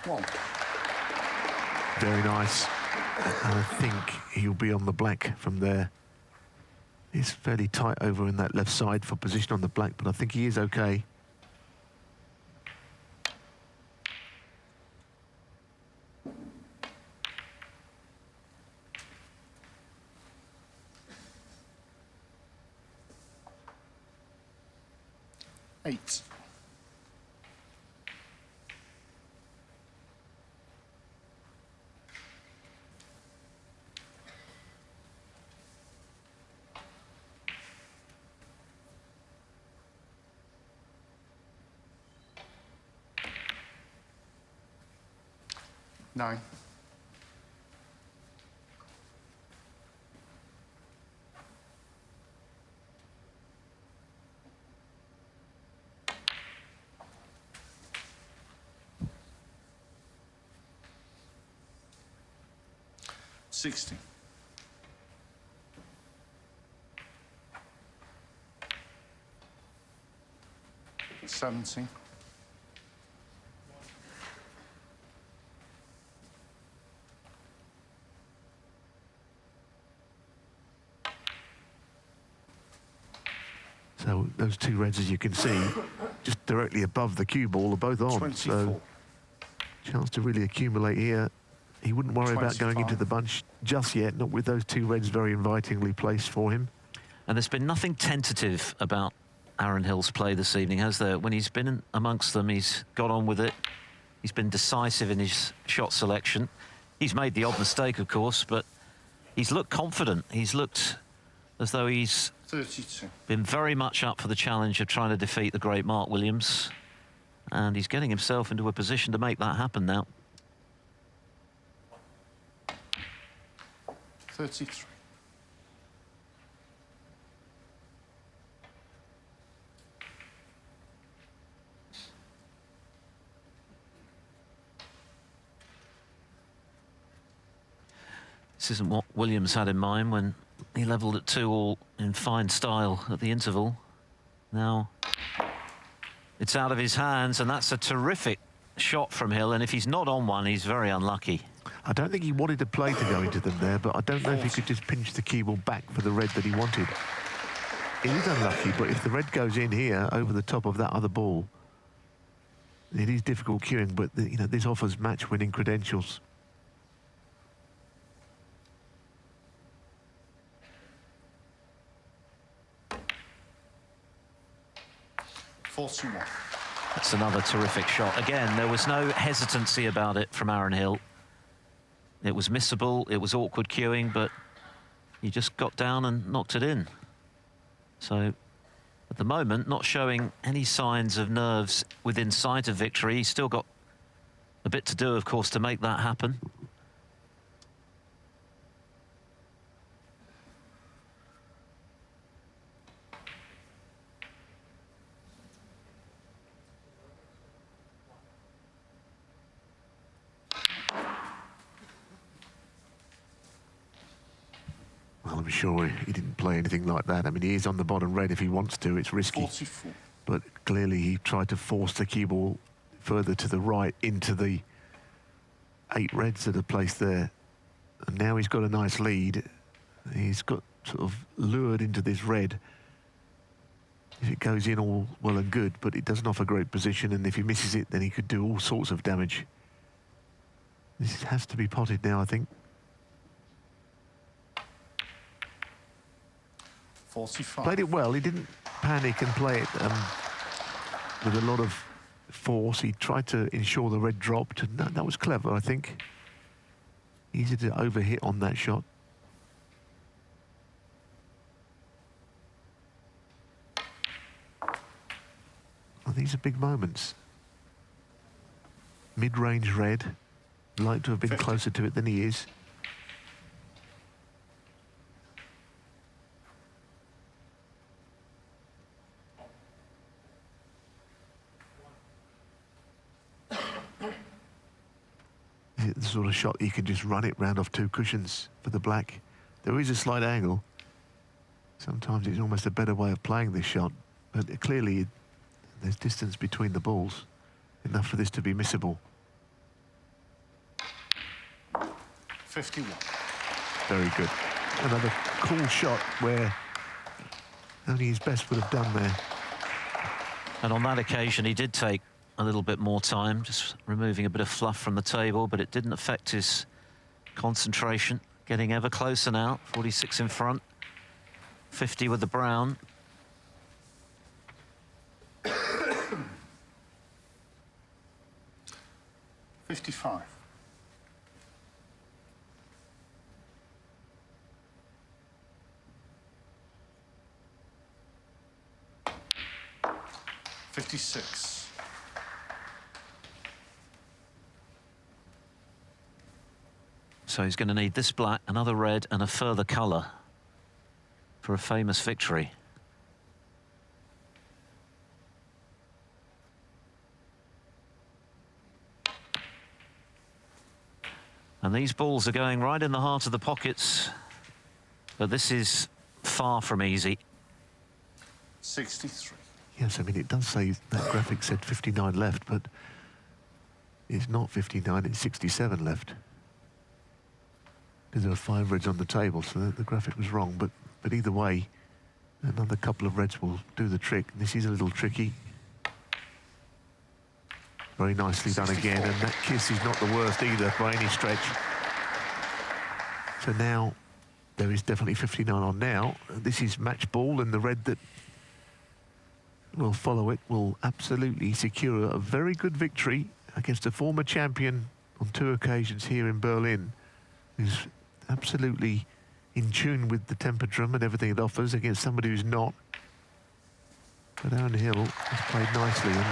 1. Very nice. And I think he'll be on the black from there. It's fairly tight over in that left side for position on the black, but I think he is okay. Eight. Nine. $60. 70. So those two reds, as you can see, just directly above the cue ball are both on. 24. So chance to really accumulate here. He wouldn't worry about going into the bunch just yet, not with those two reds very invitingly placed for him. And there's been nothing tentative about Aaron Hill's play this evening, has there? When he's been amongst them, he's got on with it. He's been decisive in his shot selection. He's made the odd mistake, of course, but he's looked confident. He's looked as though he's 32. Been very much up for the challenge of trying to defeat the great Mark Williams. And he's getting himself into a position to make that happen now. 33. This isn't what Williams had in mind when he levelled at 2-all in fine style at the interval. Now it's out of his hands, and that's a terrific shot from Hill, and if he's not on one, he's very unlucky. I don't think he wanted to play to go into them there, but I don't know if he could just pinch the cue ball back for the red that he wanted. It is unlucky, but if the red goes in here over the top of that other ball, it is difficult cueing, but you know, this offers match-winning credentials. That's another terrific shot. Again, there was no hesitancy about it from Aaron Hill. It was missable, it was awkward cueing, but he just got down and knocked it in. So, at the moment, not showing any signs of nerves within sight of victory. He's still got a bit to do, of course, to make that happen. Well, I'm sure he didn't play anything like that. I mean, he is on the bottom red if he wants to. It's risky. 44. But clearly he tried to force the cue ball further to the right into the 8 reds that are placed there. And now he's got a nice lead. He's got sort of lured into this red. If it goes in, all well and good, but it doesn't offer great position, and if he misses it, then he could do all sorts of damage. This has to be potted now, I think. 45. Played it well. He didn't panic and play it with a lot of force. He tried to ensure the red dropped, and that was clever, I think. Easy to overhit on that shot. Well, these are big moments. Mid-range red. Like to have been 50. closer to it than he is. The sort of shot you can just run it round off 2 cushions for the black. There is a slight angle. Sometimes it's almost a better way of playing this shot, but clearly there's distance between the balls, enough for this to be missable. 51. Very good. Another cool shot where only his best would have done there. And on that occasion, he did take a little bit more time, just removing a bit of fluff from the table, but it didn't affect his concentration. Getting ever closer now, 46 in front, 50 with the brown. $55. $56. So he's going to need this black, another red, and a further colour for a famous victory. And these balls are going right in the heart of the pockets, but this is far from easy. 63. Yes, I mean, it does say that graphic said 59 left, but it's not 59, it's 67 left. Because there were 5 reds on the table, so the graphic was wrong. But either way, another couple of reds will do the trick. This is a little tricky. Very nicely done 64. again, and that kiss is not the worst either by any stretch. So now there is definitely 59 on now. This is match ball, and the red that will follow it will absolutely secure a very good victory against a former champion on 2 occasions here in Berlin, who's absolutely in tune with the temperature and everything it offers against somebody who's not. But Aaron Hill has played nicely, and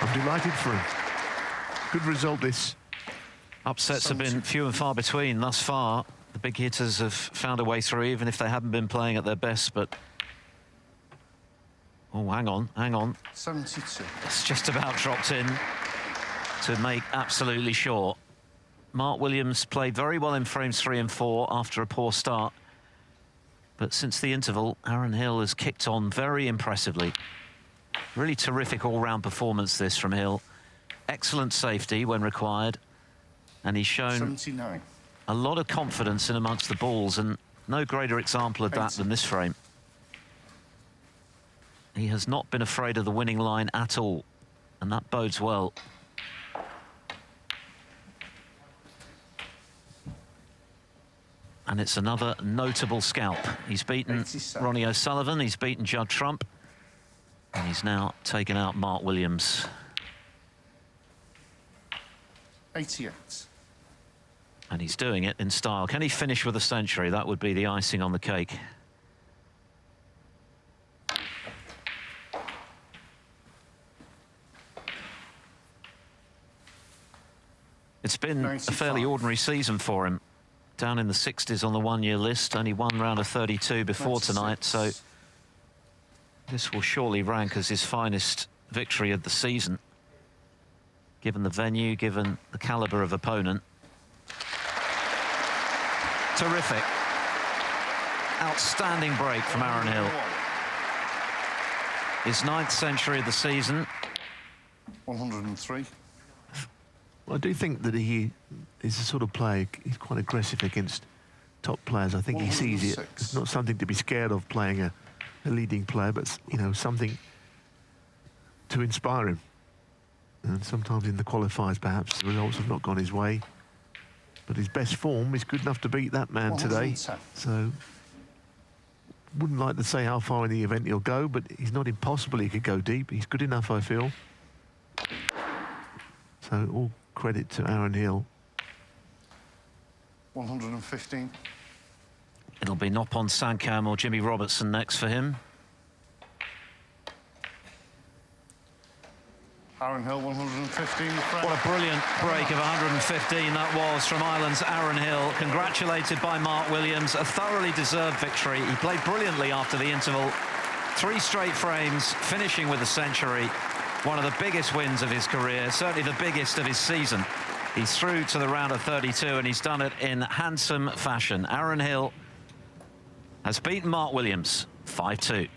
I'm delighted for him. Good result, this. Upsets have been few and far between thus far. The big hitters have found a way through, even if they haven't been playing at their best, but... Oh, hang on, hang on. 72. It's just about dropped in to make absolutely sure. Mark Williams played very well in frames 3 and 4 after a poor start. But since the interval, Aaron Hill has kicked on very impressively. Really terrific all-round performance, this, from Hill. Excellent safety when required. And he's shown 79. a lot of confidence in amongst the balls, and no greater example of that than this frame. He has not been afraid of the winning line at all, and that bodes well. And it's another notable scalp. He's beaten 87. Ronnie O'Sullivan, he's beaten Judd Trump, and he's now taken out Mark Williams. 88. And he's doing it in style. Can he finish with a century? That would be the icing on the cake. It's been 95. a fairly ordinary season for him. Down in the 60s on the one-year list, only 1 round of 32 before 96. tonight, so this will surely rank as his finest victory of the season, given the venue, given the calibre of opponent. Terrific. Outstanding break from Aaron Hill. His 9th century of the season. 103. Well, I do think that he is the sort of player, he's quite aggressive against top players. I think he sees it. 106. It's not something to be scared of, playing a leading player, but, you know, something to inspire him. And sometimes in the qualifiers, perhaps, the results have not gone his way. But his best form is good enough to beat that man today. 110. So, wouldn't like to say how far in the event he'll go, but he's not impossible he could go deep. He's good enough, I feel. So, all credit to Aaron Hill. 115. It'll be Noppon Sankam or Jimmy Robertson next for him. Aaron Hill, 115. What a brilliant break of 115 that was from Ireland's Aaron Hill. Congratulated by Mark Williams. A thoroughly deserved victory. He played brilliantly after the interval. 3 straight frames, finishing with a century. One of the biggest wins of his career, certainly the biggest of his season. He's through to the round of 32, and he's done it in handsome fashion. Aaron Hill has beaten Mark Williams 5-2.